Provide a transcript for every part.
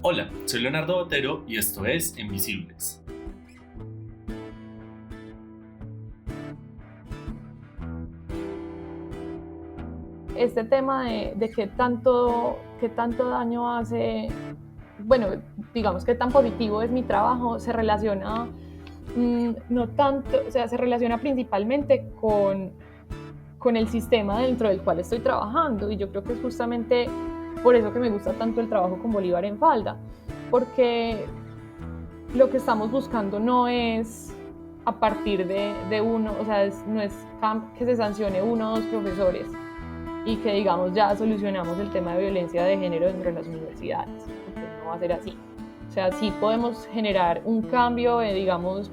Hola, soy Leonardo Botero y esto es Invisibles. Este tema de qué tanto daño hace, bueno, digamos qué tan positivo es mi trabajo, se relaciona no tanto, o sea, se relaciona principalmente con el sistema dentro del cual estoy trabajando, y yo creo que es justamente por eso que me gusta tanto el trabajo con Bolívar en Falda, porque lo que estamos buscando no es a partir de uno, o sea, no es que se sancione uno o dos profesores y que digamos ya solucionamos el tema de violencia de género dentro de las universidades, porque no va a ser así. O sea, sí podemos generar un cambio, digamos,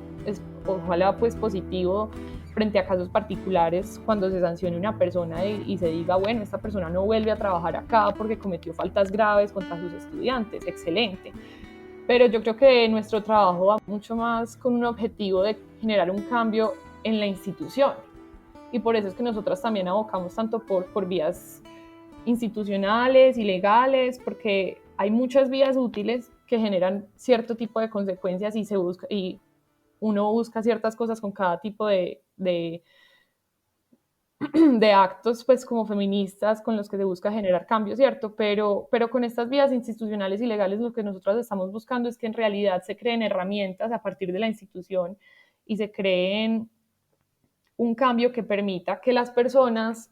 ojalá pues positivo frente a casos particulares cuando se sancione una persona y se diga, bueno, esta persona no vuelve a trabajar acá porque cometió faltas graves contra sus estudiantes, excelente. Pero yo creo que nuestro trabajo va mucho más con un objetivo de generar un cambio en la institución. Y por eso es que nosotras también abocamos tanto por vías institucionales y legales, porque hay muchas vías útiles que generan cierto tipo de consecuencias y uno busca ciertas cosas con cada tipo de actos, pues como feministas, con los que se busca generar cambio, ¿cierto? Pero con estas vías institucionales y legales lo que nosotros estamos buscando es que en realidad se creen herramientas a partir de la institución y se creen un cambio que permita que las personas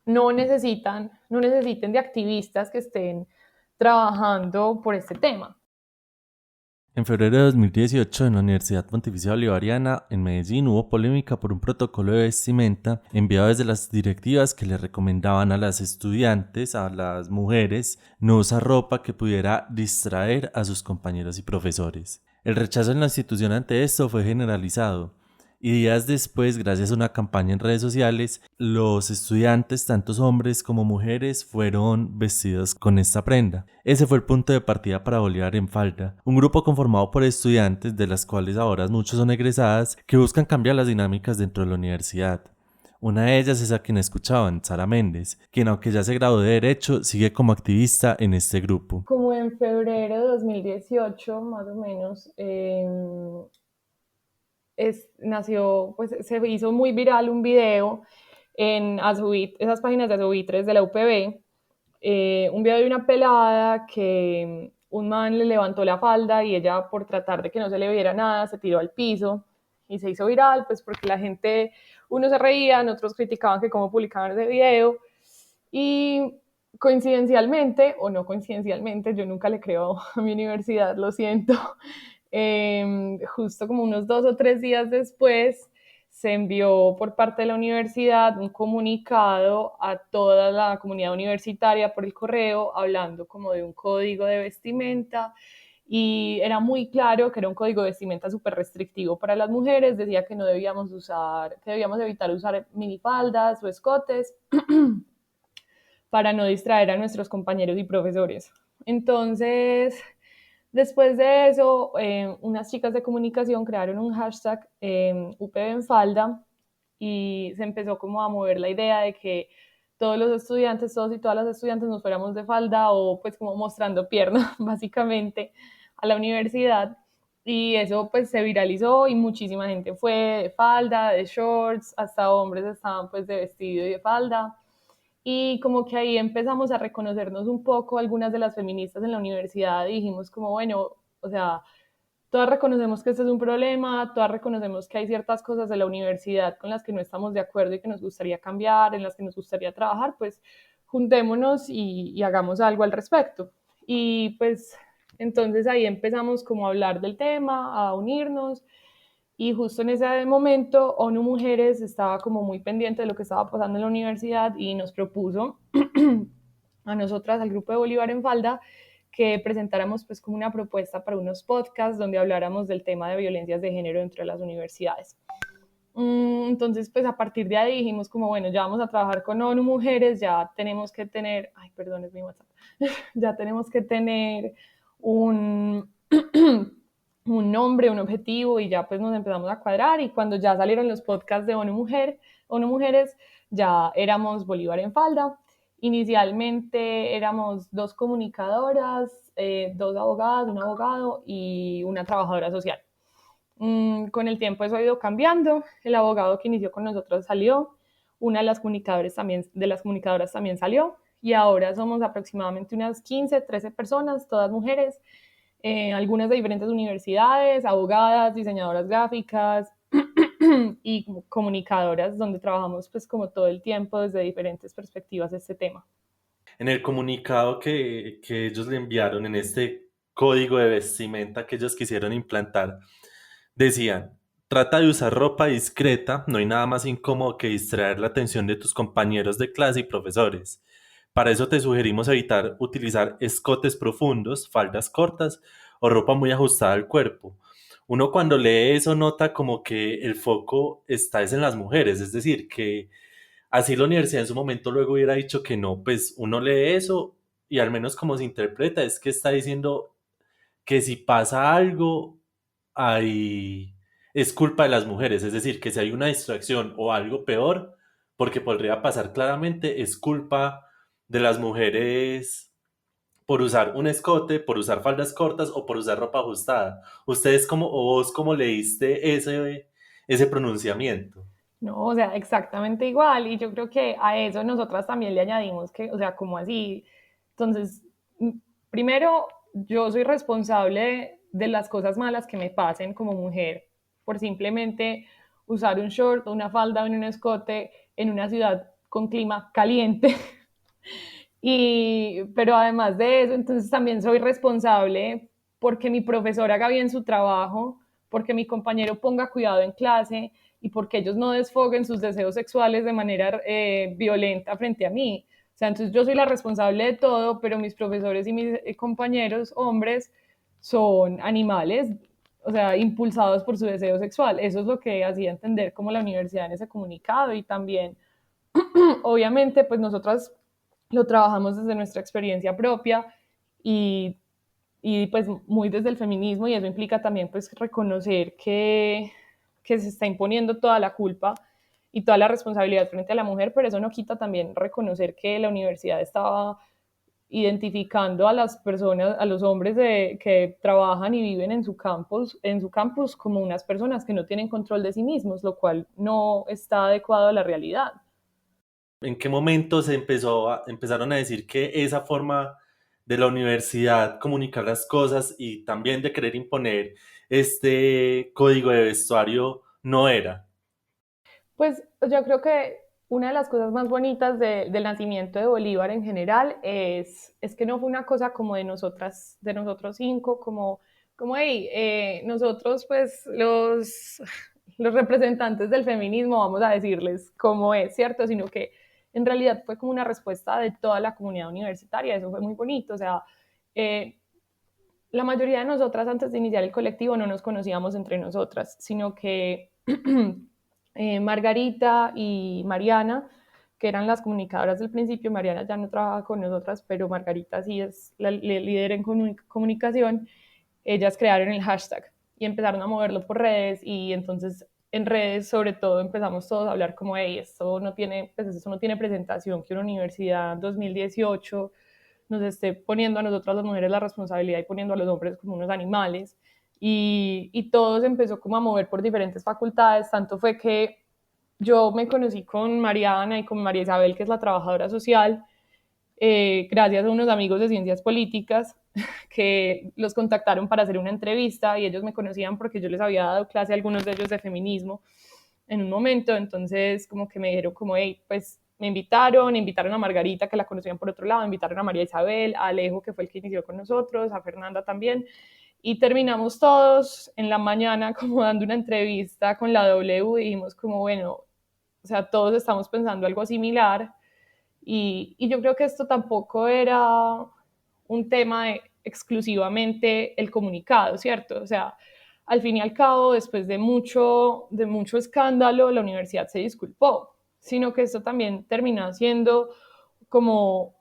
no necesiten de activistas que estén trabajando por este tema. En febrero de 2018, en la Universidad Pontificia Bolivariana, en Medellín, hubo polémica por un protocolo de vestimenta enviado desde las directivas que le recomendaban a las estudiantes, a las mujeres, no usar ropa que pudiera distraer a sus compañeros y profesores. El rechazo en la institución ante esto fue generalizado. Y días después, gracias a una campaña en redes sociales, los estudiantes, tanto hombres como mujeres, fueron vestidos con esta prenda. Ese fue el punto de partida para Bolívar en Falda, un grupo conformado por estudiantes, de las cuales ahora muchos son egresadas, que buscan cambiar las dinámicas dentro de la universidad. Una de ellas es a quien escuchaban, Sara Méndez, quien aunque ya se graduó de Derecho, sigue como activista en este grupo. Como en febrero de 2018, más o menos, nació, pues se hizo muy viral un video en Azubit, esas páginas de Azubitres de la UPB, un video de una pelada que un man le levantó la falda y ella, por tratar de que no se le viera nada, se tiró al piso y se hizo viral, pues porque la gente, unos se reían, otros criticaban que cómo publicaban ese video, y coincidencialmente, o no coincidencialmente, yo nunca le creo a mi universidad, lo siento, justo como unos 2 o 3 días después, se envió por parte de la universidad un comunicado a toda la comunidad universitaria por el correo, hablando como de un código de vestimenta, y era muy claro que era un código de vestimenta súper restrictivo para las mujeres. Decía que no debíamos usar, que debíamos evitar usar minifaldas o escotes para no distraer a nuestros compañeros y profesores. Entonces, después de eso, unas chicas de comunicación crearon un hashtag UPB en Falda, y se empezó como a mover la idea de que todos los estudiantes, todos y todas las estudiantes nos fuéramos de falda, o pues como mostrando pierna básicamente a la universidad. Y eso pues se viralizó y muchísima gente fue de falda, de shorts, hasta hombres estaban pues de vestido y de falda. Y como que ahí empezamos a reconocernos un poco algunas de las feministas en la universidad, y dijimos como, bueno, o sea, todas reconocemos que este es un problema, todas reconocemos que hay ciertas cosas de la universidad con las que no estamos de acuerdo y que nos gustaría cambiar, en las que nos gustaría trabajar, pues juntémonos y hagamos algo al respecto. Y pues entonces ahí empezamos como a hablar del tema, a unirnos, y justo en ese momento ONU Mujeres estaba como muy pendiente de lo que estaba pasando en la universidad y nos propuso a nosotras, al grupo de Bolívar en Falda, que presentáramos pues como una propuesta para unos podcasts donde habláramos del tema de violencias de género dentro de las universidades. Entonces, pues a partir de ahí dijimos como, bueno, ya vamos a trabajar con ONU Mujeres, ya tenemos que tener, ay, perdón, es mi WhatsApp, ya tenemos que tener un, un nombre, un objetivo, y ya pues nos empezamos a cuadrar, y cuando ya salieron los podcasts de ONU Mujeres, ya éramos Bolívar en Falda, Inicialmente éramos 2 comunicadoras, 2 abogadas, un abogado y una trabajadora social. Con el tiempo eso ha ido cambiando. El abogado que inició con nosotros salió, una de las comunicadoras también salió, y ahora somos aproximadamente unas 15, 13 personas, todas mujeres, algunas de diferentes universidades, abogadas, diseñadoras gráficas y comunicadoras, donde trabajamos pues como todo el tiempo desde diferentes perspectivas este tema. En el comunicado que ellos le enviaron, en este código de vestimenta que ellos quisieron implantar, decían, trata de usar ropa discreta, no hay nada más incómodo que distraer la atención de tus compañeros de clase y profesores. Para eso te sugerimos evitar utilizar escotes profundos, faldas cortas o ropa muy ajustada al cuerpo. Uno cuando lee eso nota como que el foco está es en las mujeres, es decir, que así la universidad en su momento luego hubiera dicho que no, pues uno lee eso y al menos como se interpreta es que está diciendo que si pasa algo, hay, es culpa de las mujeres, es decir, que si hay una distracción o algo peor, porque podría pasar claramente, es culpa de las mujeres por usar un escote, por usar faldas cortas o por usar ropa ajustada. ¿Ustedes cómo, o vos cómo leíste ese pronunciamiento? No, o sea, exactamente igual. Y yo creo que a eso nosotras también le añadimos que, o sea, como así. Entonces, primero, yo soy responsable de las cosas malas que me pasen como mujer por simplemente usar un short o una falda o un escote en una ciudad con clima caliente. Pero además de eso, entonces también soy responsable porque mi profesor haga bien su trabajo, porque mi compañero ponga cuidado en clase y porque ellos no desfoguen sus deseos sexuales de manera violenta frente a mí. O sea, entonces yo soy la responsable de todo, pero mis profesores y mis compañeros hombres son animales, o sea, impulsados por su deseo sexual. Eso es lo que hacía entender como la universidad en ese comunicado. Y también, obviamente, pues nosotras lo trabajamos desde nuestra experiencia propia y, pues muy desde el feminismo, y eso implica también pues reconocer que se está imponiendo toda la culpa y toda la responsabilidad frente a la mujer, pero eso no quita también reconocer que la universidad estaba identificando a las personas, a los hombres que trabajan y viven en su campus como unas personas que no tienen control de sí mismos, lo cual no está adecuado a la realidad. ¿En qué momento empezaron a decir que esa forma de la universidad comunicar las cosas y también de querer imponer este código de vestuario no era? Pues yo creo que una de las cosas más bonitas del nacimiento de Bolívar en general es que no fue una cosa como de nosotros 5, como hey, nosotros pues los representantes del feminismo vamos a decirles cómo es, ¿cierto? Sino que en realidad fue como una respuesta de toda la comunidad universitaria. Eso fue muy bonito. O sea, eh, la mayoría de nosotras antes de iniciar el colectivo no nos conocíamos entre nosotras, sino que Margarita y Mariana, que eran las comunicadoras del principio. Mariana ya no trabaja con nosotras, pero Margarita sí es la líder en comunicación. Ellas crearon el hashtag y empezaron a moverlo por redes, y entonces en redes sobre todo empezamos todos a hablar como, hey, esto no tiene, pues esto no tiene presentación que una universidad 2018 nos esté poniendo a nosotras las mujeres la responsabilidad y poniendo a los hombres como unos animales. Y todo se empezó como a mover por diferentes facultades. Tanto fue que yo me conocí con Mariana y con María Isabel, que es la trabajadora social, gracias a unos amigos de ciencias políticas que los contactaron para hacer una entrevista, y ellos me conocían porque yo les había dado clase a algunos de ellos de feminismo en un momento. Entonces como que me dijeron como, hey, pues me invitaron a Margarita, que la conocían por otro lado, invitaron a María Isabel, a Alejo, que fue el que inició con nosotros, a Fernanda también, y terminamos todos en la mañana como dando una entrevista con la W, y dijimos como, bueno, o sea, todos estamos pensando algo similar. Y yo creo que esto tampoco era un tema de exclusivamente el comunicado, ¿cierto? O sea, al fin y al cabo, después de mucho escándalo, la universidad se disculpó, sino que esto también terminó siendo como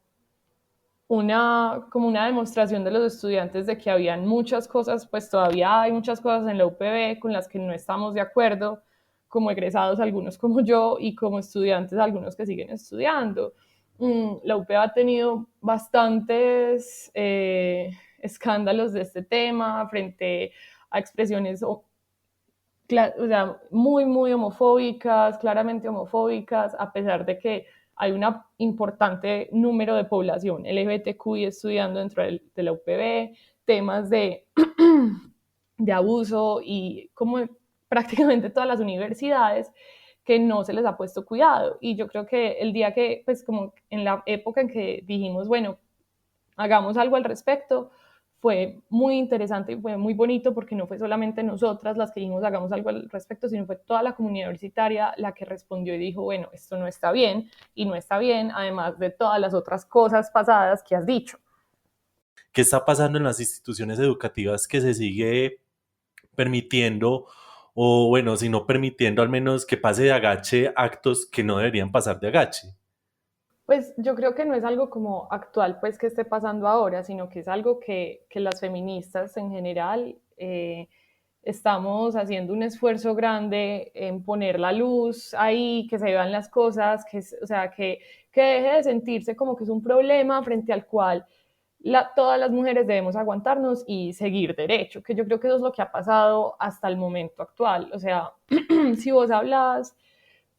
como una demostración de los estudiantes de que habían muchas cosas, pues todavía hay muchas cosas en la UPB con las que no estamos de acuerdo, como egresados algunos como yo y como estudiantes algunos que siguen estudiando. La UP ha tenido bastantes escándalos de este tema frente a expresiones o sea, muy, muy homofóbicas, claramente homofóbicas, a pesar de que hay un importante número de población LGBTQI estudiando dentro de la UPB, temas de abuso y como prácticamente todas las universidades que no se les ha puesto cuidado. Y yo creo que el día que, pues como en la época en que dijimos, bueno, hagamos algo al respecto, fue muy interesante y fue muy bonito porque no fue solamente nosotras las que dijimos hagamos algo al respecto, sino fue toda la comunidad universitaria la que respondió y dijo, bueno, esto no está bien y no está bien, además de todas las otras cosas pasadas que has dicho. ¿Qué está pasando en las instituciones educativas que se sigue permitiendo, o bueno, si no permitiendo, al menos que pase de agache actos que no deberían pasar de agache? Pues yo creo que no es algo como actual, pues que esté pasando ahora, sino que es algo que las feministas en general estamos haciendo un esfuerzo grande en poner la luz ahí, que se vean las cosas, o sea, que deje de sentirse como que es un problema frente al cual todas las mujeres debemos aguantarnos y seguir derecho, que yo creo que eso es lo que ha pasado hasta el momento actual. O sea, si vos hablas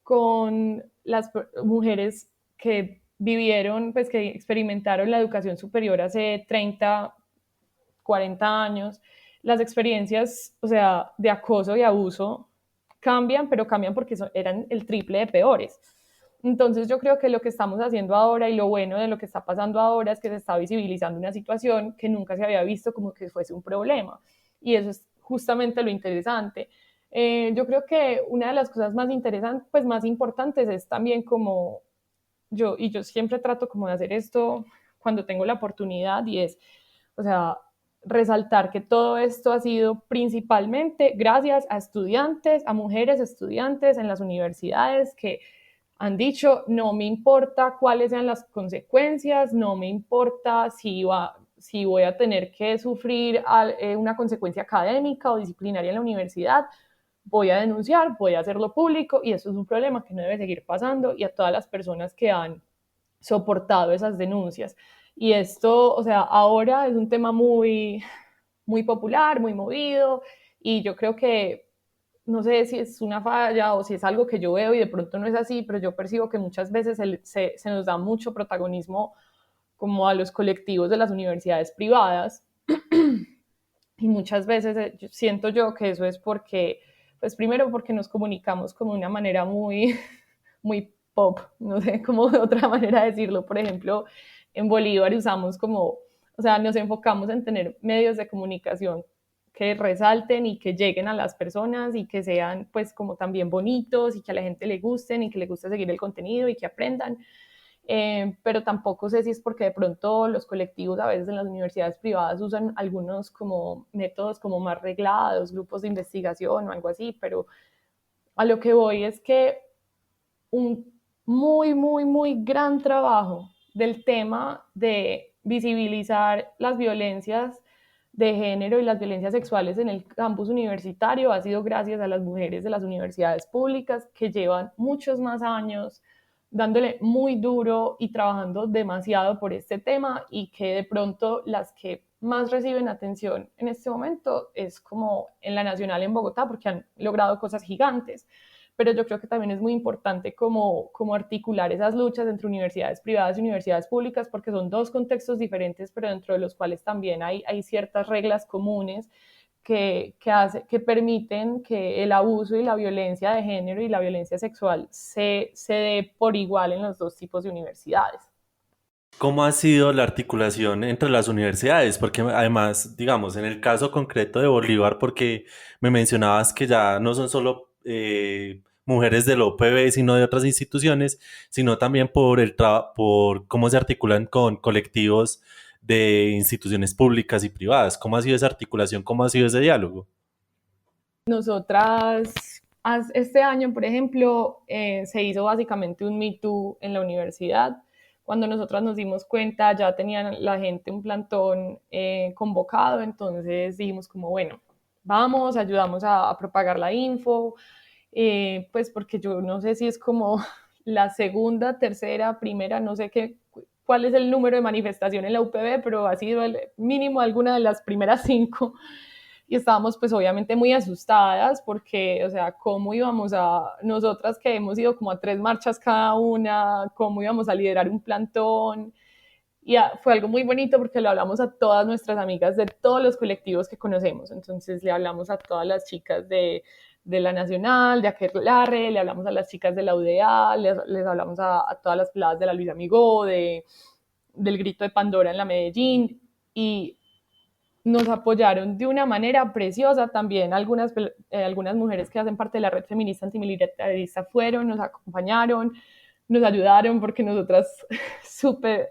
con las mujeres que vivieron, pues que experimentaron la educación superior hace 30, 40 años, las experiencias, o sea, de acoso y abuso cambian, pero cambian porque eran el triple de peores. Entonces yo creo que lo que estamos haciendo ahora y lo bueno de lo que está pasando ahora es que se está visibilizando una situación que nunca se había visto como que fuese un problema. Y eso es justamente lo interesante. Yo creo que una de las cosas más interesantes, pues más importantes es también como yo siempre trato como de hacer esto cuando tengo la oportunidad y es, o sea, resaltar que todo esto ha sido principalmente gracias a estudiantes, a mujeres estudiantes en las universidades que han dicho, no me importa cuáles sean las consecuencias, no me importa si voy a tener que sufrir una consecuencia académica o disciplinaria en la universidad, voy a denunciar, voy a hacerlo público y eso es un problema que no debe seguir pasando y a todas las personas que han soportado esas denuncias. Y esto, o sea, ahora es un tema muy, muy popular, muy movido y yo creo que no sé si es una falla o si es algo que yo veo y de pronto no es así, pero yo percibo que muchas veces se nos da mucho protagonismo como a los colectivos de las universidades privadas y muchas veces siento yo que eso es porque, pues primero porque nos comunicamos como de una manera muy, muy pop, no sé cómo de otra manera decirlo. Por ejemplo, en Bolívar usamos como, o sea, nos enfocamos en tener medios de comunicación que resalten y que lleguen a las personas y que sean pues como también bonitos y que a la gente le gusten y que le guste seguir el contenido y que aprendan. Pero tampoco sé si es porque de pronto los colectivos a veces en las universidades privadas usan algunos como métodos como más reglados, grupos de investigación o algo así, pero a lo que voy es que un muy, muy, muy gran trabajo del tema de visibilizar las violencias de género y las violencias sexuales en el campus universitario ha sido gracias a las mujeres de las universidades públicas que llevan muchos más años dándole muy duro y trabajando demasiado por este tema y que de pronto las que más reciben atención en este momento es como en la Nacional en Bogotá porque han logrado cosas gigantes, pero yo creo que también es muy importante como articular esas luchas entre universidades privadas y universidades públicas, porque son dos contextos diferentes, pero dentro de los cuales también hay ciertas reglas comunes que permiten que el abuso y la violencia de género y la violencia sexual se dé por igual en los dos tipos de universidades. ¿Cómo ha sido la articulación entre las universidades? Porque además, digamos, en el caso concreto de Bolívar, porque me mencionabas que ya no son solo mujeres del OPB, sino de otras instituciones, sino también por cómo se articulan con colectivos de instituciones públicas y privadas. ¿Cómo ha sido esa articulación? ¿Cómo ha sido ese diálogo? Nosotras, este año, por ejemplo, se hizo básicamente un Me Too en la universidad. Cuando nosotras nos dimos cuenta, ya tenían la gente un plantón convocado, entonces dijimos como, bueno, vamos, ayudamos a propagar la info, pues porque yo no sé si es como la segunda, tercera, primera, no sé cuál es el número de manifestación en la UPB, pero ha sido el mínimo alguna de las primeras 5. Y estábamos pues obviamente muy asustadas porque, o sea, cómo íbamos nosotras que hemos ido como a 3 marchas cada una, cómo íbamos a liderar un plantón. Y fue algo muy bonito porque lo hablamos a todas nuestras amigas de todos los colectivos que conocemos. Entonces le hablamos a todas las chicas de la Nacional, de Aquelarre, le hablamos a las chicas de la UDA, les hablamos a todas las peladas de la Luisa Amigó, del Grito de Pandora en la Medellín, y nos apoyaron de una manera preciosa. También algunas mujeres que hacen parte de la red feminista antimilitarista fueron, nos acompañaron, nos ayudaron, porque nosotras súper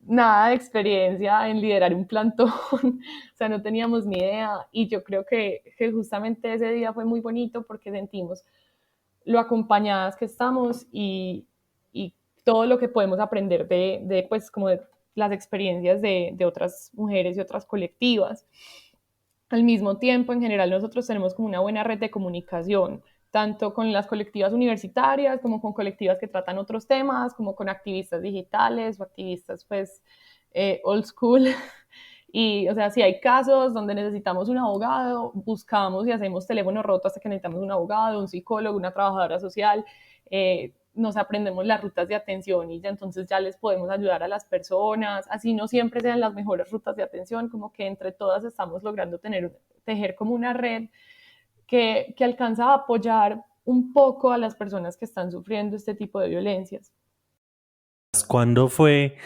nada de experiencia en liderar un plantón, o sea, no teníamos ni idea, y yo creo que justamente ese día fue muy bonito porque sentimos lo acompañadas que estamos y todo lo que podemos aprender pues como de las experiencias de otras mujeres y otras colectivas. Al mismo tiempo, en general, nosotros tenemos como una buena red de comunicación, tanto con las colectivas universitarias, como con colectivas que tratan otros temas, como con activistas digitales o activistas, pues, old school. Y, o sea, si hay casos donde necesitamos un abogado, buscamos y hacemos teléfono roto hasta que necesitamos un abogado, un psicólogo, una trabajadora social. Nos aprendemos las rutas de atención y ya entonces ya les podemos ayudar a las personas. Así no siempre sean las mejores rutas de atención, como que entre todas estamos logrando tejer como una red que alcanza a apoyar un poco a las personas que están sufriendo este tipo de violencias. ¿Cuándo fue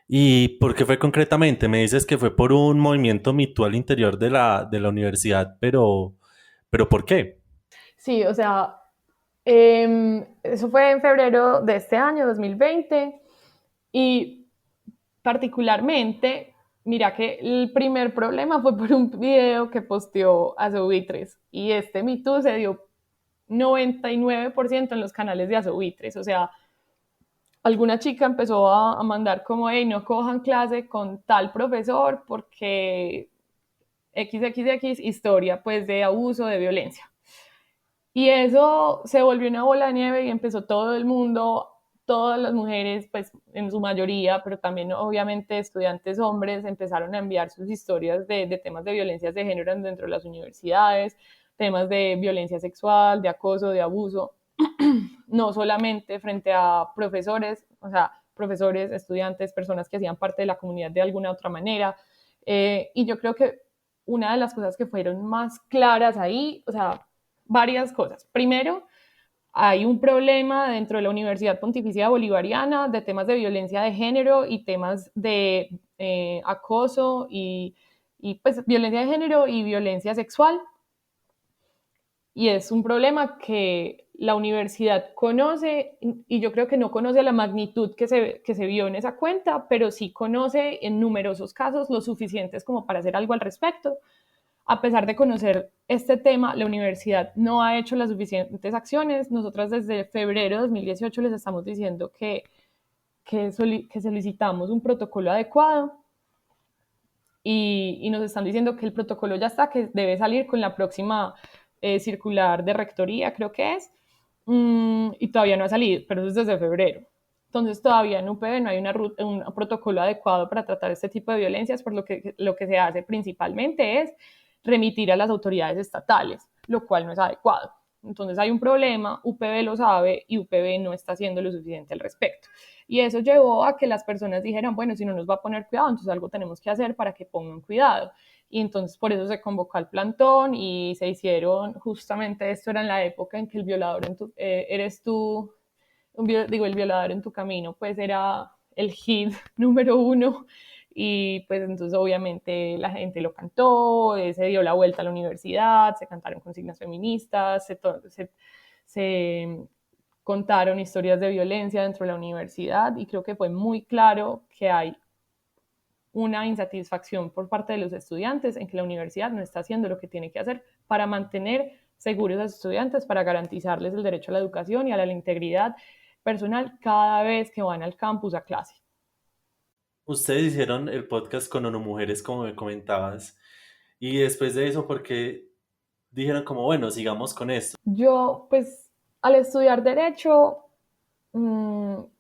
y por qué fue concretamente? Me dices que fue por un movimiento MeToo al interior de la universidad, pero ¿por qué? Sí, o sea, eso fue en febrero de este año, 2020, y particularmente, mira que el primer problema fue por un video que posteó Azovitres, y este Me Too se dio 99% en los canales de Azovitres. O sea, alguna chica empezó a mandar como, hey, no cojan clase con tal profesor porque XXX historia pues de abuso, de violencia. Y eso se volvió una bola de nieve y empezó todo el mundo, todas las mujeres, pues en su mayoría, pero también obviamente estudiantes hombres, empezaron a enviar sus historias de temas de violencias de género dentro de las universidades, temas de violencia sexual, de acoso, de abuso, no solamente frente a profesores, o sea, profesores, estudiantes, personas que hacían parte de la comunidad de alguna otra manera. Y yo creo que una de las cosas que fueron más claras ahí, o sea, varias cosas. Primero, hay un problema dentro de la Universidad Pontificia Bolivariana de temas de violencia de género y temas de acoso y pues violencia de género y violencia sexual. Y es un problema que la universidad conoce, y yo creo que no conoce la magnitud que se vio en esa cuenta, pero sí conoce en numerosos casos lo suficientes como para hacer algo al respecto. A pesar de conocer este tema, la universidad no ha hecho las suficientes acciones. Nosotras desde febrero de 2018 les estamos diciendo que solicitamos un protocolo adecuado, y nos están diciendo que el protocolo ya está, que debe salir con la próxima circular de rectoría, creo que es, y todavía no ha salido, pero eso es desde febrero. Entonces todavía en UPB no hay un protocolo adecuado para tratar este tipo de violencias, por lo que se hace principalmente es remitir a las autoridades estatales, lo cual no es adecuado. Entonces hay un problema, UPB lo sabe y UPB no está haciendo lo suficiente al respecto. Y eso llevó a que las personas dijeran, bueno, si no nos va a poner cuidado, entonces algo tenemos que hacer para que pongan cuidado. Y entonces por eso se convocó al plantón y se hicieron, justamente esto era en la época en que el violador eres tú, el violador en tu camino, pues era el hit número 1. Y pues entonces obviamente la gente lo cantó, se dio la vuelta a la universidad, se cantaron consignas feministas, se contaron historias de violencia dentro de la universidad, y creo que fue muy claro que hay una insatisfacción por parte de los estudiantes en que la universidad no está haciendo lo que tiene que hacer para mantener seguros a los estudiantes, para garantizarles el derecho a la educación y a la integridad personal cada vez que van al campus a clase. Ustedes hicieron el podcast con ONU Mujeres, como me comentabas, y después de eso, porque dijeron como, bueno, sigamos con esto. Yo, pues, al estudiar Derecho,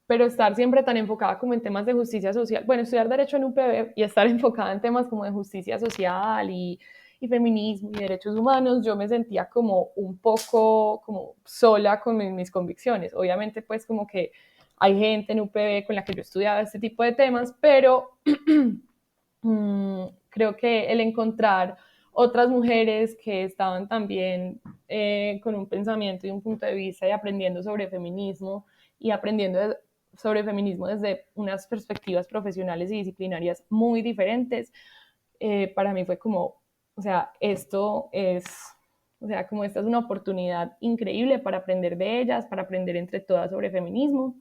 pero estar siempre tan enfocada como en temas de justicia social, bueno, estudiar Derecho en UPB y estar enfocada en temas como de justicia social y feminismo y derechos humanos, yo me sentía como un poco como sola con mis convicciones. Obviamente, pues como que hay gente en UPB con la que yo estudiaba este tipo de temas, pero creo que el encontrar otras mujeres que estaban también con un pensamiento y un punto de vista y aprendiendo sobre feminismo y aprendiendo sobre feminismo desde unas perspectivas profesionales y disciplinarias muy diferentes, para mí fue como, o sea, esto es, o sea, como esta es una oportunidad increíble para aprender de ellas, para aprender entre todas sobre feminismo.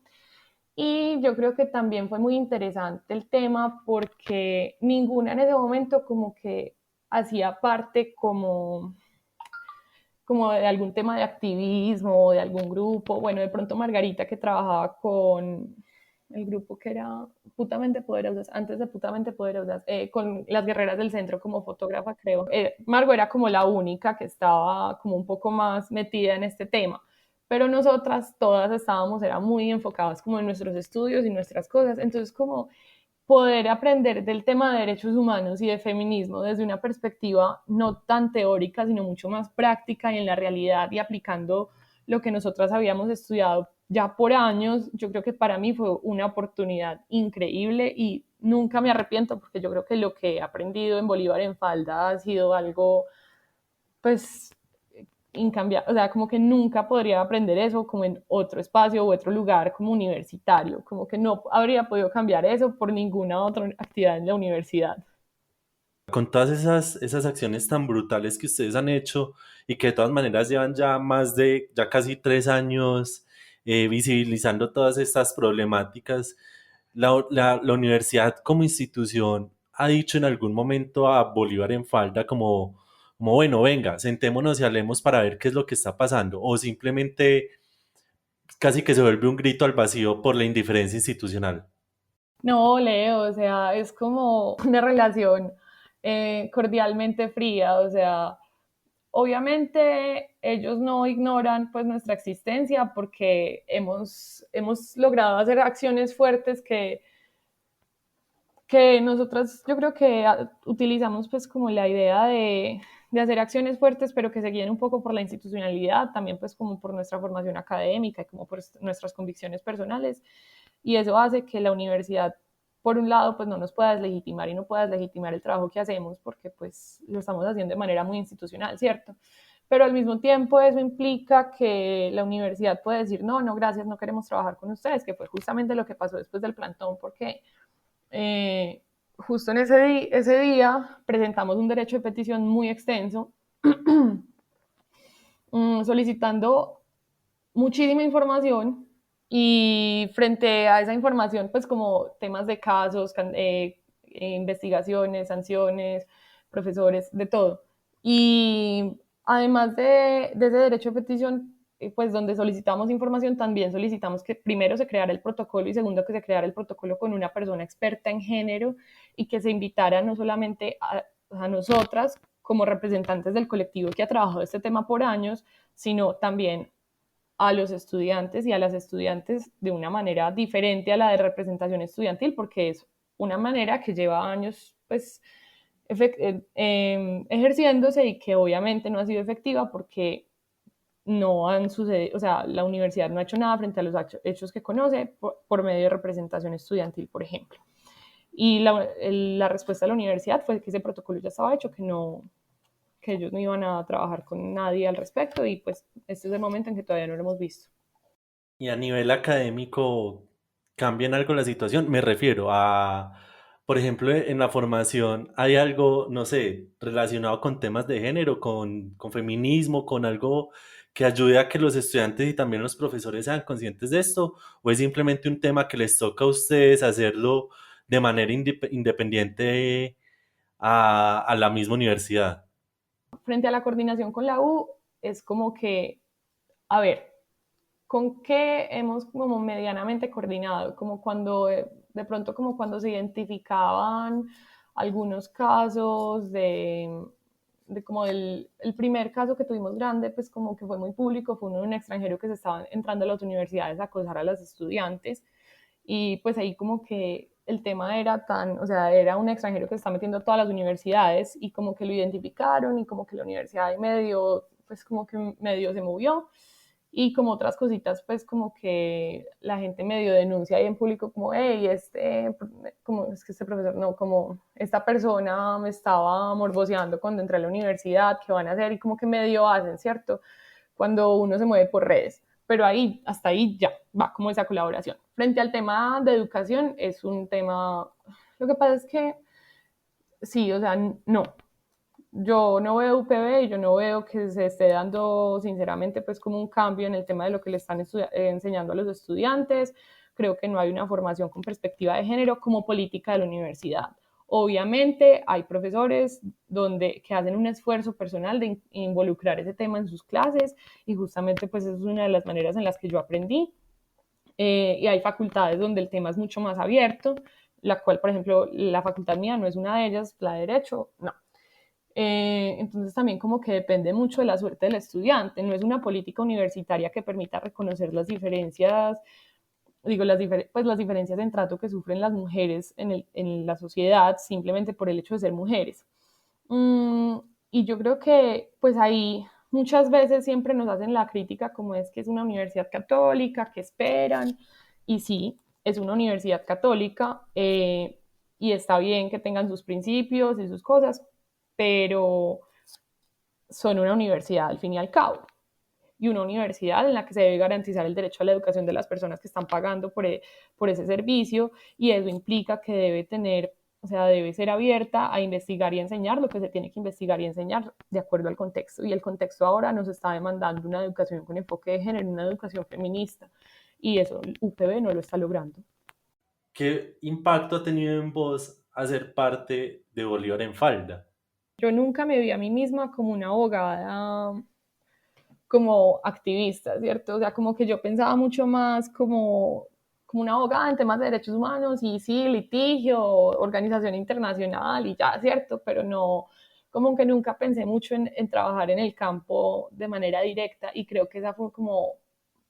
Y yo creo que también fue muy interesante el tema porque ninguna en ese momento como que hacía parte como de algún tema de activismo o de algún grupo. Bueno, de pronto Margarita que trabajaba con el grupo que era Putamente Poderosas, antes de Putamente Poderosas, con las guerreras del centro como fotógrafa, creo. Margo era como la única que estaba como un poco más metida en este tema, pero nosotras todas estábamos, era muy enfocadas como en nuestros estudios y nuestras cosas, entonces como poder aprender del tema de derechos humanos y de feminismo desde una perspectiva no tan teórica, sino mucho más práctica y en la realidad y aplicando lo que nosotras habíamos estudiado ya por años, yo creo que para mí fue una oportunidad increíble y nunca me arrepiento porque yo creo que lo que he aprendido en Bolívar en Falda ha sido algo, pues, incambiable, o sea, como que nunca podría aprender eso como en otro espacio o otro lugar como universitario, como que no habría podido cambiar eso por ninguna otra actividad en la universidad. Con todas esas acciones tan brutales que ustedes han hecho y que de todas maneras llevan ya más de, ya casi 3 años visibilizando todas estas problemáticas, la universidad como institución ha dicho en algún momento a Bolívar en Falda como bueno, venga, sentémonos y hablemos para ver qué es lo que está pasando, o simplemente casi que se vuelve un grito al vacío por la indiferencia institucional. No, Leo, o sea, es como una relación cordialmente fría, o sea, obviamente ellos no ignoran pues nuestra existencia porque hemos logrado hacer acciones fuertes que nosotras yo creo que utilizamos pues como la idea de hacer acciones fuertes, pero que se guíen un poco por la institucionalidad, también pues como por nuestra formación académica y como por nuestras convicciones personales. Y eso hace que la universidad, por un lado, pues no nos pueda deslegitimar y no pueda deslegitimar el trabajo que hacemos porque pues lo estamos haciendo de manera muy institucional, ¿cierto? Pero al mismo tiempo eso implica que la universidad puede decir, no, no, gracias, no queremos trabajar con ustedes, que fue justamente lo que pasó después del plantón, porque eh, justo en ese día presentamos un derecho de petición muy extenso, solicitando muchísima información y frente a esa información, pues como temas de casos, investigaciones, sanciones, profesores, de todo. Y además de ese derecho de petición, pues donde solicitamos información, también solicitamos que primero se creara el protocolo y segundo que se creara el protocolo con una persona experta en género y que se invitara no solamente a nosotras como representantes del colectivo que ha trabajado este tema por años, sino también a los estudiantes y a las estudiantes de una manera diferente a la de representación estudiantil, porque es una manera que lleva años pues, ejerciéndose y que obviamente no ha sido efectiva porque no han sucedido, o sea, la universidad no ha hecho nada frente a los hechos que conoce por medio de representación estudiantil, por ejemplo. Y la respuesta de la universidad fue que ese protocolo ya estaba hecho, que ellos no iban a trabajar con nadie al respecto y pues este es el momento en que todavía no lo hemos visto. Y a nivel académico, ¿cambia en algo la situación? Me refiero a, por ejemplo, en la formación hay algo, no sé, relacionado con temas de género, con feminismo, con algo que ayude a que los estudiantes y también los profesores sean conscientes de esto, o es simplemente un tema que les toca a ustedes hacerlo de manera independiente a la misma universidad. Frente a la coordinación con la U, es como que, a ver, ¿con qué hemos como medianamente coordinado? Como cuando, de pronto como cuando se identificaban algunos casos como el primer caso que tuvimos grande, pues como que fue muy público, fue uno de un extranjero que se estaba entrando a las universidades a acosar a las estudiantes y pues ahí como que el tema era tan, o sea, era un extranjero que se está metiendo a todas las universidades y como que lo identificaron y como que la universidad medio, pues como que medio se movió y como otras cositas, pues como que la gente medio denuncia ahí en público como, hey, como es que este profesor, no, como esta persona me estaba morboseando cuando entré a la universidad, ¿qué van a hacer? Y como que medio hacen, ¿cierto? Cuando uno se mueve por redes. Pero ahí, hasta ahí ya va como esa colaboración. Frente al tema de educación, es un tema, lo que pasa es que sí, o sea, no, yo no veo UPB y yo no veo que se esté dando, sinceramente, pues como un cambio en el tema de lo que le están enseñando a los estudiantes. Creo que no hay una formación con perspectiva de género como política de la universidad. Obviamente hay profesores que hacen un esfuerzo personal de involucrar ese tema en sus clases y justamente pues es una de las maneras en las que yo aprendí. Y hay facultades donde el tema es mucho más abierto, la cual, por ejemplo, la facultad mía no es una de ellas, la de Derecho, no. Entonces también como que depende mucho de la suerte del estudiante, no es una política universitaria que permita reconocer las diferencias, digo, pues las diferencias en trato que sufren las mujeres en la sociedad simplemente por el hecho de ser mujeres. Mm, y yo creo que pues ahí muchas veces siempre nos hacen la crítica como es que es una universidad católica, que esperan, y sí, es una universidad católica y está bien que tengan sus principios y sus cosas, pero son una universidad al fin y al cabo. Y una universidad en la que se debe garantizar el derecho a la educación de las personas que están pagando por ese servicio, y eso implica que debe tener, o sea, debe ser abierta a investigar y enseñar lo que se tiene que investigar y enseñar de acuerdo al contexto. Y el contexto ahora nos está demandando una educación con enfoque de género, una educación feminista, y eso UPB no lo está logrando. ¿Qué impacto ha tenido en vos hacer parte de Bolívar en Falda? Yo nunca me vi a mí misma como una abogada como activista, ¿cierto? O sea, como que yo pensaba mucho más como una abogada en temas de derechos humanos y sí, litigio, organización internacional y ya, ¿cierto? Pero no, como que nunca pensé mucho en trabajar en el campo de manera directa y creo que esa fue como,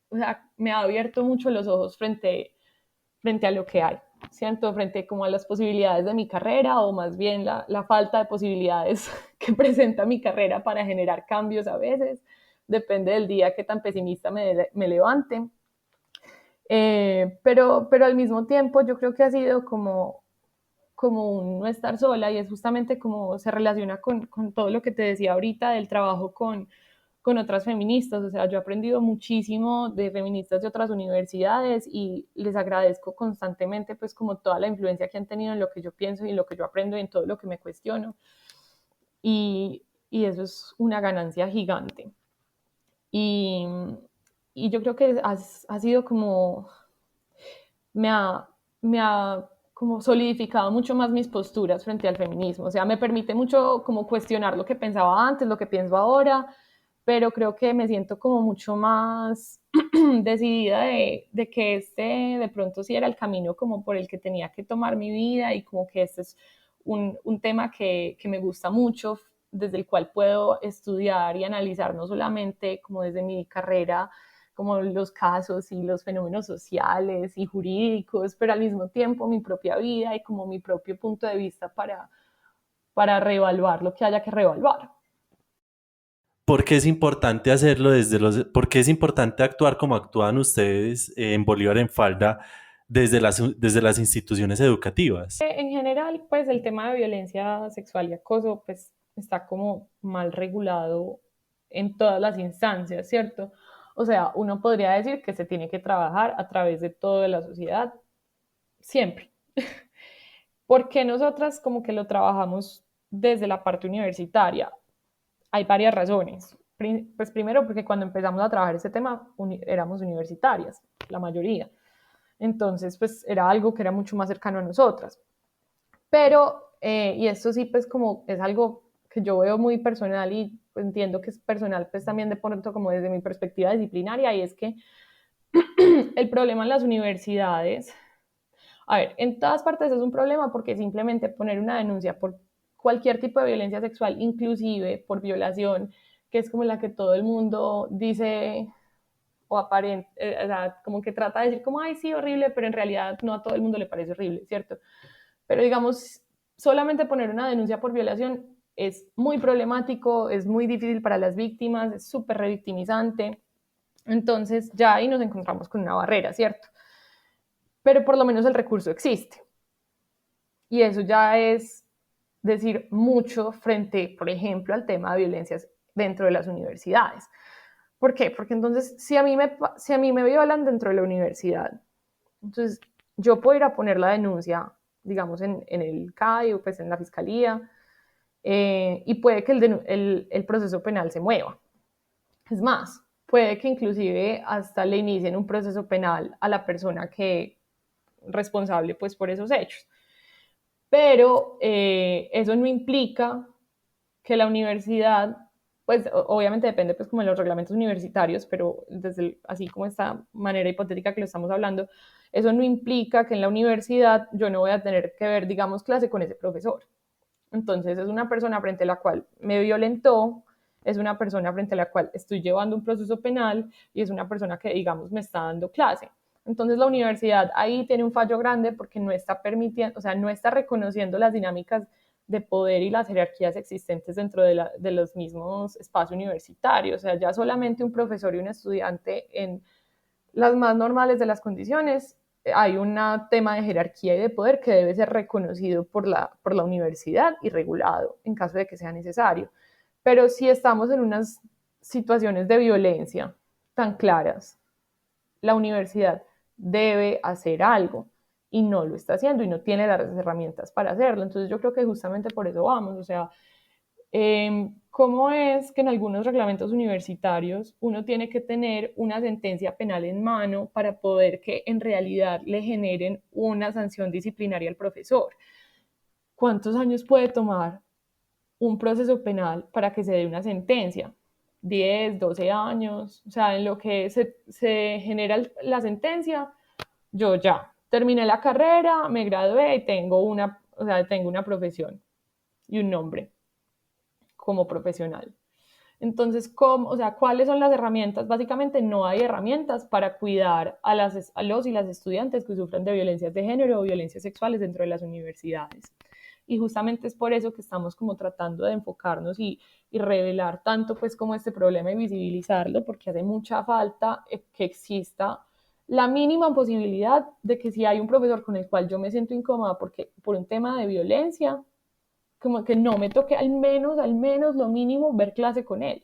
o sea, me ha abierto mucho los ojos frente a lo que hay, ¿cierto? Frente como a las posibilidades de mi carrera o más bien la falta de posibilidades que presenta mi carrera para generar cambios a veces. Depende del día que tan pesimista me levante. Pero al mismo tiempo yo creo que ha sido como un no estar sola y es justamente como se relaciona con todo lo que te decía ahorita del trabajo con otras feministas. O sea, yo he aprendido muchísimo de feministas de otras universidades y les agradezco constantemente pues como toda la influencia que han tenido en lo que yo pienso y en lo que yo aprendo y en todo lo que me cuestiono. Y eso es una ganancia gigante. Y, y yo creo que ha sido como, me ha, me ha como solidificado mucho más mis posturas frente al feminismo. O sea, me permite mucho como cuestionar lo que pensaba antes, lo que pienso ahora, pero creo que me siento como mucho más decidida de que de pronto sí era el camino como por el que tenía que tomar mi vida y como que este es un tema que me gusta mucho, desde el cual puedo estudiar y analizar no solamente como desde mi carrera, como los casos y los fenómenos sociales y jurídicos, pero al mismo tiempo mi propia vida y como mi propio punto de vista para reevaluar lo que haya que reevaluar. ¿Por qué es importante hacerlo por qué es importante actuar como actúan ustedes en Bolívar en Falda desde las instituciones educativas? En general, pues el tema de violencia sexual y acoso, pues está como mal regulado en todas las instancias, ¿cierto? O sea, uno podría decir que se tiene que trabajar a través de toda la sociedad, siempre. ¿Por qué nosotras como que lo trabajamos desde la parte universitaria? Hay varias razones. Pues primero porque cuando empezamos a trabajar este tema éramos universitarias, la mayoría. Entonces, pues era algo que era mucho más cercano a nosotras. Pero, y esto sí, pues como es algo que yo veo muy personal y pues, entiendo que es personal, pues también de pronto como desde mi perspectiva disciplinaria, y es que el problema en las universidades, a ver, en todas partes es un problema porque simplemente poner una denuncia por cualquier tipo de violencia sexual, inclusive por violación, que es como la que todo el mundo dice o aparente, o sea, como que trata de decir como, ay, sí, horrible, pero en realidad no a todo el mundo le parece horrible, ¿cierto? Pero digamos, solamente poner una denuncia por violación es muy problemático, es muy difícil para las víctimas, es súper revictimizante. Entonces ya ahí nos encontramos con una barrera, ¿cierto? Pero por lo menos el recurso existe. Y eso ya es decir mucho frente, por ejemplo, al tema de violencias dentro de las universidades. ¿Por qué? Porque entonces, si a mí me violan dentro de la universidad, entonces yo puedo ir a poner la denuncia, digamos, en el CAI o pues en la fiscalía, y puede que el proceso penal se mueva. Es más, puede que inclusive hasta le inicien un proceso penal a la persona que responsable pues por esos hechos. Pero eso no implica que la universidad, pues obviamente depende pues como de los reglamentos universitarios, pero así como esta manera hipotética que lo estamos hablando, eso no implica que en la universidad yo no voy a tener que ver, digamos, clase con ese profesor. Entonces es una persona frente a la cual me violentó, es una persona frente a la cual estoy llevando un proceso penal y es una persona que, digamos, me está dando clase. Entonces la universidad ahí tiene un fallo grande porque no está permitiendo, o sea, no está reconociendo las dinámicas de poder y las jerarquías existentes dentro de los mismos espacios universitarios. O sea, ya solamente un profesor y un estudiante en las más normales de las condiciones, hay un tema de jerarquía y de poder que debe ser reconocido por la universidad y regulado en caso de que sea necesario. Pero si estamos en unas situaciones de violencia tan claras, la universidad debe hacer algo y no lo está haciendo y no tiene las herramientas para hacerlo. Entonces yo creo que justamente por eso vamos, o sea, ¿cómo es que en algunos reglamentos universitarios uno tiene que tener una sentencia penal en mano para poder que en realidad le generen una sanción disciplinaria al profesor? ¿Cuántos años puede tomar un proceso penal para que se dé una sentencia? 10, 12 años, o sea, en lo que se genera la sentencia, yo ya terminé la carrera, me gradué y o sea, tengo una profesión y un nombre como profesional. Entonces, ¿cómo, o sea, ¿cuáles son las herramientas? Básicamente no hay herramientas para cuidar a los y las estudiantes que sufren de violencias de género o violencias sexuales dentro de las universidades. Y justamente es por eso que estamos como tratando de enfocarnos y revelar tanto pues como este problema y visibilizarlo, porque hace mucha falta que exista la mínima posibilidad de que si hay un profesor con el cual yo me siento incómoda porque por un tema de violencia, como que no me toque al menos lo mínimo ver clase con él.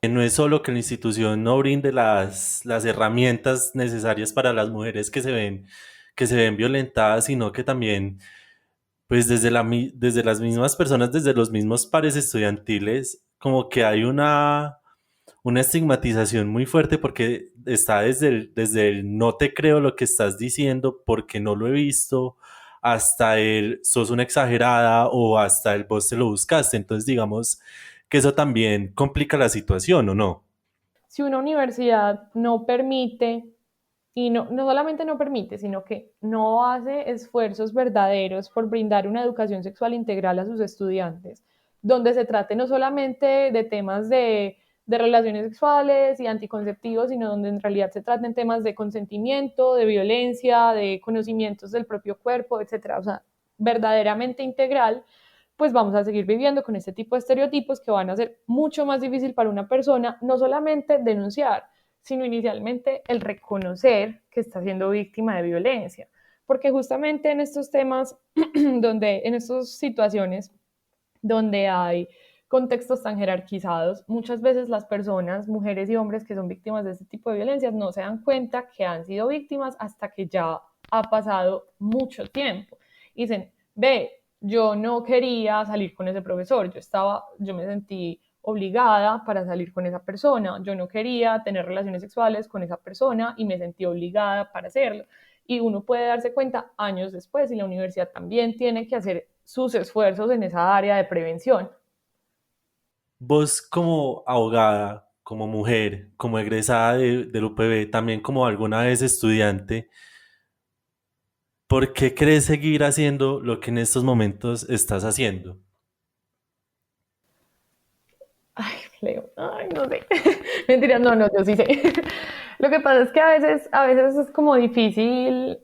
No es solo que la institución no brinde las herramientas necesarias para las mujeres que se ven violentadas, sino que también, pues desde las mismas personas, desde los mismos pares estudiantiles, como que hay una estigmatización muy fuerte porque está desde el no te creo lo que estás diciendo porque no lo he visto, hasta el sos una exagerada o hasta el vos te lo buscaste. Entonces, digamos que eso también complica la situación, ¿o no? Si una universidad no permite, y no solamente no permite, sino que no hace esfuerzos verdaderos por brindar una educación sexual integral a sus estudiantes, donde se trate no solamente de temas de relaciones sexuales y anticonceptivos, sino donde en realidad se traten temas de consentimiento, de violencia, de conocimientos del propio cuerpo, etcétera. O sea, verdaderamente integral, pues vamos a seguir viviendo con este tipo de estereotipos que van a ser mucho más difícil para una persona no solamente denunciar, sino inicialmente el reconocer que está siendo víctima de violencia. Porque justamente en estos temas, en estas situaciones donde hay contextos tan jerarquizados, muchas veces las personas, mujeres y hombres que son víctimas de este tipo de violencias, no se dan cuenta que han sido víctimas hasta que ya ha pasado mucho tiempo. Y dicen, ve, yo no quería salir con ese profesor, yo me sentí obligada para salir con esa persona, yo no quería tener relaciones sexuales con esa persona y me sentí obligada para hacerlo. Y uno puede darse cuenta años después y la universidad también tiene que hacer sus esfuerzos en esa área de prevención. Vos como abogada, como mujer, como egresada del UPB, también como alguna vez estudiante, ¿Por qué crees seguir haciendo lo que en estos momentos estás haciendo? Ay, Leo, ay, no sé. Mentiras, no, yo sí sé. Lo que pasa es que a veces es como difícil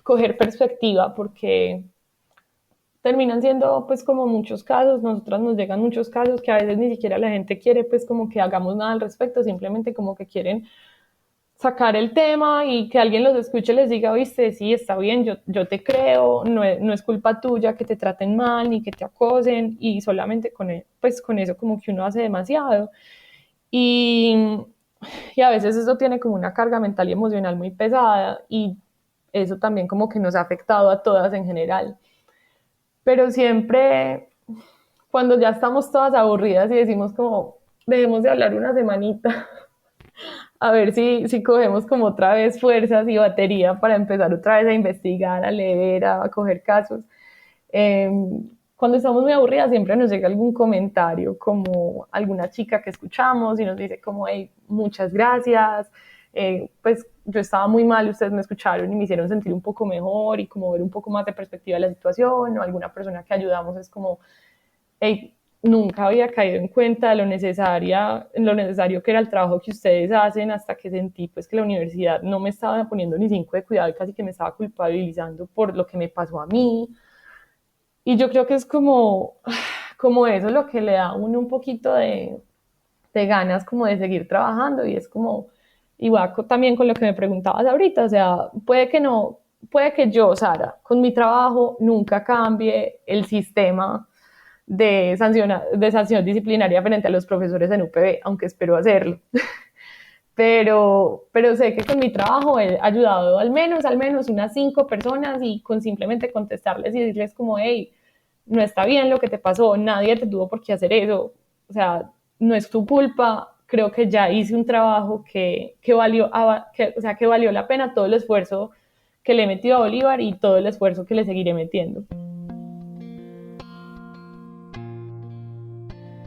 coger perspectiva porque terminan siendo pues como muchos casos, nosotras nos llegan muchos casos que a veces ni siquiera la gente quiere pues como que hagamos nada al respecto, simplemente como que quieren sacar el tema y que alguien los escuche y les diga, oíste, sí, está bien, yo te creo, no es culpa tuya que te traten mal ni que te acosen y solamente pues con eso como que uno hace demasiado. Y, y a veces eso tiene como una carga mental y emocional muy pesada y eso también como que nos ha afectado a todas en general. Pero siempre cuando ya estamos todas aburridas y decimos como, dejemos de hablar una semanita, a ver si cogemos como otra vez fuerzas y batería para empezar otra vez a investigar, a leer, a coger casos. Eh, Cuando estamos muy aburridas siempre nos llega algún comentario, como alguna chica que escuchamos y nos dice como, hey, muchas gracias, pues yo estaba muy mal, ustedes me escucharon y me hicieron sentir un poco mejor y como ver un poco más de perspectiva de la situación, o alguna persona que ayudamos es como, hey, nunca había caído en cuenta de lo necesario que era el trabajo que ustedes hacen hasta que sentí pues que la universidad no me estaba poniendo ni 5 de cuidado y casi que me estaba culpabilizando por lo que me pasó a mí. Y yo creo que es como eso lo que le da a uno un poquito de ganas como de seguir trabajando y es como, igual también con lo que me preguntabas ahorita, o sea, puede que no, puede que yo, Sara, con mi trabajo nunca cambie el sistema de sanción disciplinaria frente a los profesores en UPB, aunque espero hacerlo. Pero sé que con mi trabajo he ayudado al menos unas 5 personas y con simplemente contestarles y decirles como, hey, no está bien lo que te pasó, nadie te tuvo por qué hacer eso, o sea, no es tu culpa, creo que ya hice un trabajo que valió la pena todo el esfuerzo que le he metido a Bolívar y todo el esfuerzo que le seguiré metiendo.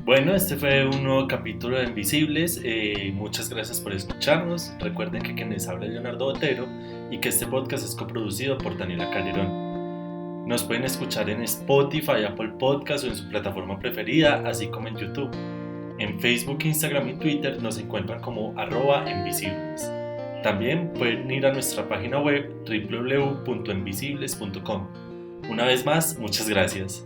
Bueno, este fue un nuevo capítulo de Invisibles. Muchas gracias por escucharnos. Recuerden que quien les habla es Leonardo Botero y que este podcast es coproducido por Daniela Calderón. Nos pueden escuchar en Spotify, Apple Podcast o en su plataforma preferida, así como en YouTube. En Facebook, Instagram y Twitter nos encuentran como @invisibles. También pueden ir a nuestra página web www.invisibles.com. Una vez más, muchas gracias.